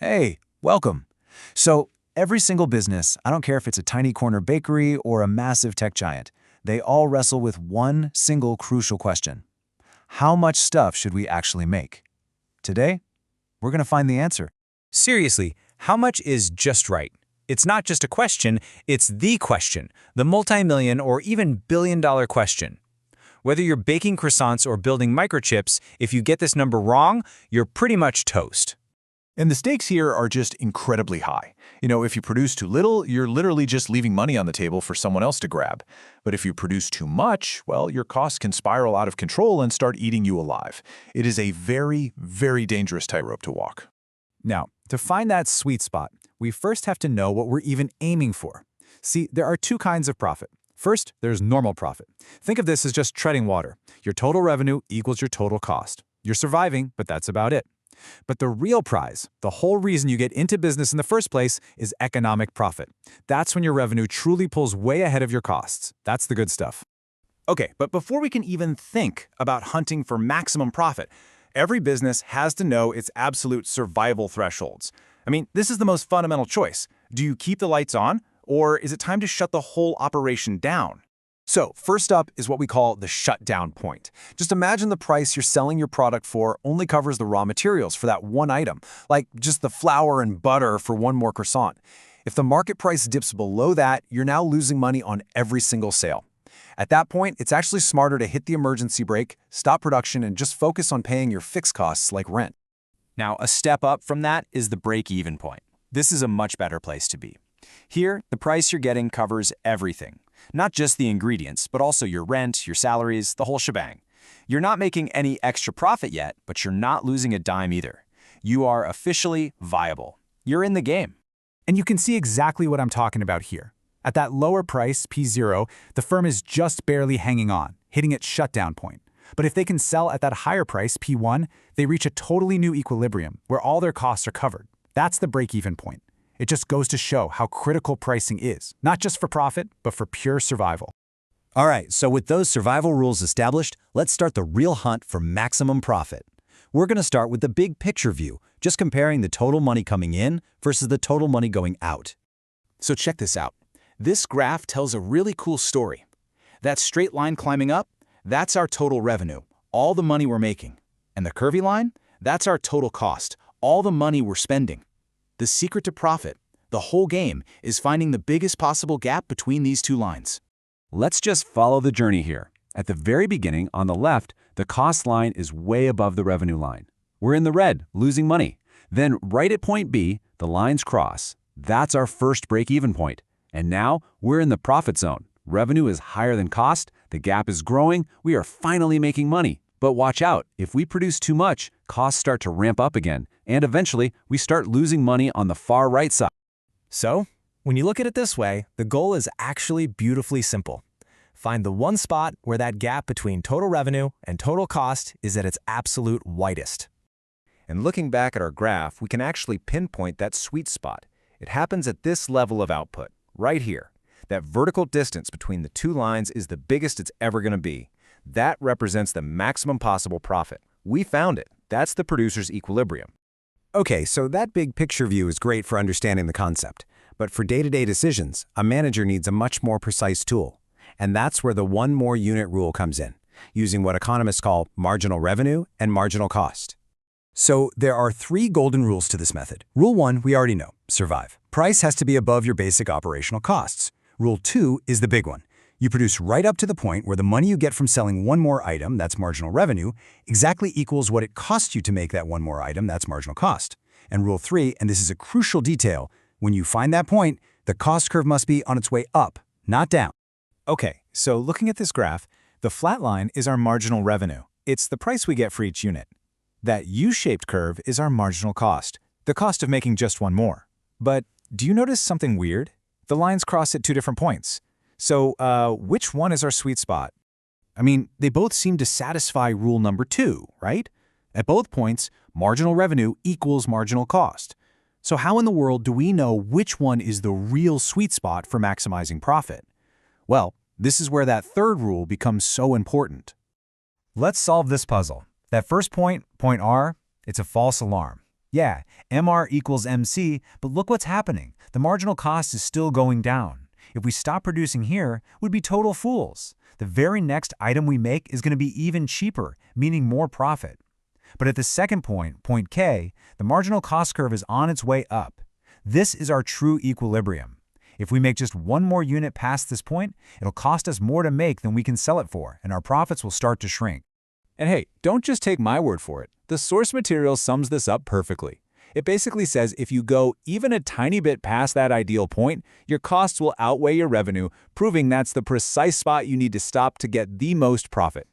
Hey, welcome. So, every single business, I don't care if it's a tiny corner bakery or a massive tech giant, they all wrestle with one single crucial question. How much stuff should we actually make? Today, we're going to find the answer. Seriously, how much is just right? It's not just a question, it's the question, the multi-million or even billion-dollar question. Whether you're baking croissants or building microchips, if you get this number wrong, you're pretty much toast. And the stakes here are just incredibly high. If you produce too little, you're literally just leaving money on the table for someone else to grab. But if you produce too much, well, your costs can spiral out of control and start eating you alive. It is a very, very dangerous tightrope to walk. Now, to find that sweet spot, we first have to know what we're even aiming for. See, there are two kinds of profit. First, there's normal profit. Think of this as just treading water. Your total revenue equals your total cost. You're surviving, but that's about it. But the real prize, the whole reason you get into business in the first place, is economic profit. That's when your revenue truly pulls way ahead of your costs. That's the good stuff. Okay, but before we can even think about hunting for maximum profit, every business has to know its absolute survival thresholds. This is the most fundamental choice. Do you keep the lights on, or is it time to shut the whole operation down? So first up is what we call the shutdown point. Just imagine the price you're selling your product for only covers the raw materials for that one item, like just the flour and butter for one more croissant. If the market price dips below that, you're now losing money on every single sale. At that point, it's actually smarter to hit the emergency brake, stop production, and just focus on paying your fixed costs like rent. Now, a step up from that is the break-even point. This is a much better place to be. Here, the price you're getting covers everything. Not just the ingredients, but also your rent, your salaries, the whole shebang. You're not making any extra profit yet, but you're not losing a dime either. You are officially viable. You're in the game. And you can see exactly what I'm talking about here. At that lower price, P0, the firm is just barely hanging on, hitting its shutdown point. But if they can sell at that higher price, P1, they reach a totally new equilibrium where all their costs are covered. That's the break-even point. It just goes to show how critical pricing is, not just for profit, but for pure survival. All right, so with those survival rules established, let's start the real hunt for maximum profit. We're going to start with the big picture view, just comparing the total money coming in versus the total money going out. So check this out. This graph tells a really cool story. That straight line climbing up, that's our total revenue, all the money we're making. And the curvy line, that's our total cost, all the money we're spending. The secret to profit, the whole game, is finding the biggest possible gap between these two lines. Let's just follow the journey here. At the very beginning, on the left, the cost line is way above the revenue line. We're in the red, losing money. Then right at point B, the lines cross. That's our first break-even point. And now we're in the profit zone. Revenue is higher than cost, the gap is growing, we are finally making money. But watch out, if we produce too much, costs start to ramp up again, and eventually we start losing money on the far right side. So, when you look at it this way, the goal is actually beautifully simple. Find the one spot where that gap between total revenue and total cost is at its absolute widest. And looking back at our graph, we can actually pinpoint that sweet spot. It happens at this level of output, right here. That vertical distance between the two lines is the biggest it's ever going to be. That represents the maximum possible profit. We found it. That's the producer's equilibrium. Okay, so that big picture view is great for understanding the concept. But for day-to-day decisions, a manager needs a much more precise tool. And that's where the one more unit rule comes in, using what economists call marginal revenue and marginal cost. So there are three golden rules to this method. Rule 1, we already know, survive. Price has to be above your basic operational costs. Rule 2 is the big one. You produce right up to the point where the money you get from selling one more item, that's marginal revenue, exactly equals what it costs you to make that one more item, that's marginal cost. And rule 3, and this is a crucial detail, when you find that point, the cost curve must be on its way up, not down. Okay, so looking at this graph, the flat line is our marginal revenue. It's the price we get for each unit. That U-shaped curve is our marginal cost, the cost of making just one more. But do you notice something weird? The lines cross at two different points. So, which one is our sweet spot? They both seem to satisfy rule number 2, right? At both points, marginal revenue equals marginal cost. So how in the world do we know which one is the real sweet spot for maximizing profit? Well, this is where that third rule becomes so important. Let's solve this puzzle. That first point, point R, it's a false alarm. Yeah, MR equals MC, but look what's happening. The marginal cost is still going down. If we stop producing here, we'd be total fools. The very next item we make is going to be even cheaper, meaning more profit. But at the second point, point K, the marginal cost curve is on its way up. This is our true equilibrium. If we make just one more unit past this point, it'll cost us more to make than we can sell it for, and our profits will start to shrink. And hey, don't just take my word for it. The source material sums this up perfectly. It basically says if you go even a tiny bit past that ideal point, your costs will outweigh your revenue, proving that's the precise spot you need to stop to get the most profit.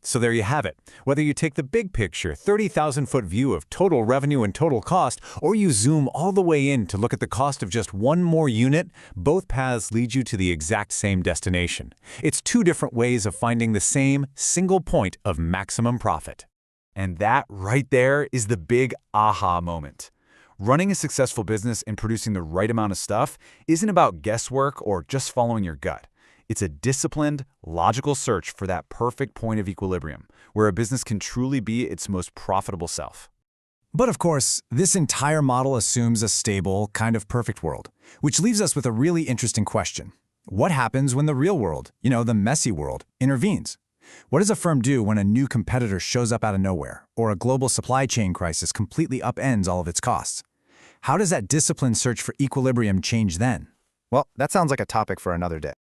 So there you have it. Whether you take the big picture, 30,000-foot view of total revenue and total cost, or you zoom all the way in to look at the cost of just one more unit, both paths lead you to the exact same destination. It's two different ways of finding the same single point of maximum profit. And that right there is the big aha moment. Running a successful business and producing the right amount of stuff isn't about guesswork or just following your gut. It's a disciplined, logical search for that perfect point of equilibrium, where a business can truly be its most profitable self. But of course, this entire model assumes a stable, kind of perfect world, which leaves us with a really interesting question. What happens when the real world, the messy world, intervenes? What does a firm do when a new competitor shows up out of nowhere, or a global supply chain crisis completely upends all of its costs? How does that disciplined search for equilibrium change then? Well, that sounds like a topic for another day.